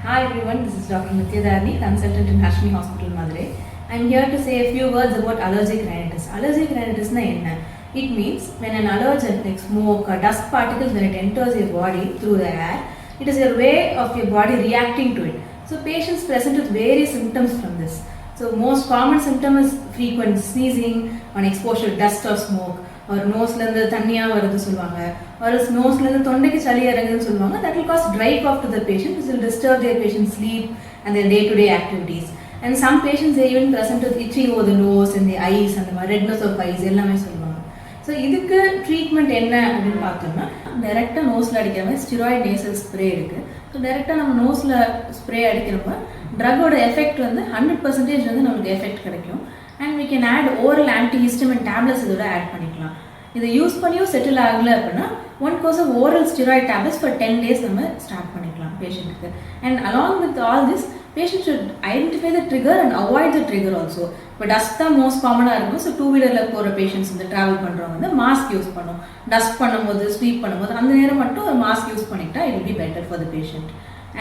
Hi everyone, this is Dr. Nityadarni, consultant in Hashmi Hospital, Madurai. I am here to say a few words about allergic rhinitis. Allergic rhinitis is enna? It means when an allergen like smoke or dust particles when it enters your body through the air, it is a way of your body reacting to it. So patients present with various symptoms from this. So most common symptom is frequent sneezing on exposure to dust or smoke, or நோஸ்லேருந்து தண்ணியாக வருது சொல்லுவாங்க, ஒரு நோஸ்லேருந்து தொண்டைக்கு சளி இறங்குதுன்னு சொல்லுவாங்க. That will cause dry cough to the patient, which will disturb their patient's sleep and their day-to-day activities. And some patients they even present with itching over the nose and the eyes and the redness of eyes எல்லாமே சொல்லுவாங்க. So இதுக்கு treatment என்ன அப்படின்னு பார்த்தோம்னா, டைரெக்டாக நோஸில் அடிக்கிற மாதிரி steroid nasal spray இருக்குது. ஸோ டைரெக்டாக நம்ம நோஸில் ஸ்ப்ரே அடிக்கிறப்ப ட்ரக்கோட எஃபெக்ட் வந்து 100% வந்து நம்மளுக்கு எஃபெக்ட் கிடைக்கும். And we can add oral antihistamine tablets இதோட ஆட் பண்ணிக்கலாம். இதை யூஸ் பண்ணியும் செட்டில் ஆகலை அப்படின்னா 1 course of oral steroid tablets for 10 days நம்ம ஸ்டார்ட் பண்ணிக்கலாம் பேஷண்ட்டுக்கு. And along with all this, patient should identify the trigger and avoid the trigger also. இப்போ டஸ்ட் தான் மோஸ்ட் காமனாக இருக்கும். ஸோ 2-வீலரில் போகிற பேஷண்ட்ஸ் வந்து ட்ராவல் பண்ணுறவங்க வந்து மாஸ்க் யூஸ் பண்ணும். டஸ்ட் பண்ணும்போது ஸ்வீப் பண்ணும்போது அந்த நேரம் மட்டும் ஒரு மாஸ்க் யூஸ் பண்ணிக்கிட்டா it will be better for the patient.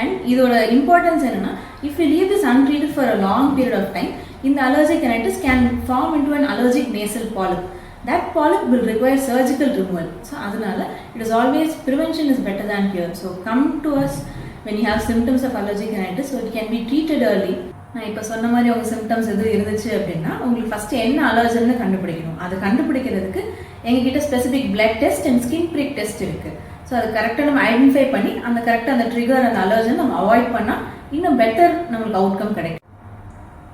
And இதோட இம்பார்ட்டன்ஸ் என்னன்னா, if we leave this untreated for a long period of time, இந்த allergic rhinitis can form into an allergic nasal polyp. That polyp will require surgical removal. So அதனால it is always prevention is better than cure. So come to us when you have symptoms of allergic rhinitis, so it can be treated early. நான் இப்போ சொன்ன மாதிரி உங்கள் symptoms எதுவும் இருந்துச்சு அப்படின்னா உங்களுக்கு ஃபஸ்ட்டு என்ன அலர்ஜன்னு கண்டுபிடிக்கணும். அதை கண்டுபிடிக்கிறதுக்கு எங்ககிட்ட specific blood test and skin brick test இருக்குது. ஸோ அது கரெக்டாக நம்ம ஐடென்டிஃபை பண்ணி அந்த கரெக்டாக அந்த ட்ரிகர் அந்த அலர்ஜன் நம்ம அவாய்ட் பண்ணால் இன்னும் பெட்டர் நம்மளுக்கு அவுட்கம் கிடைக்கும்.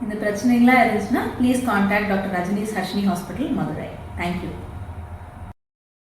இந்த பிரச்சனைகள்லாம் இருந்துச்சுன்னா please contact doctor Rajini's Harshini hospital, Madurai. Thank you.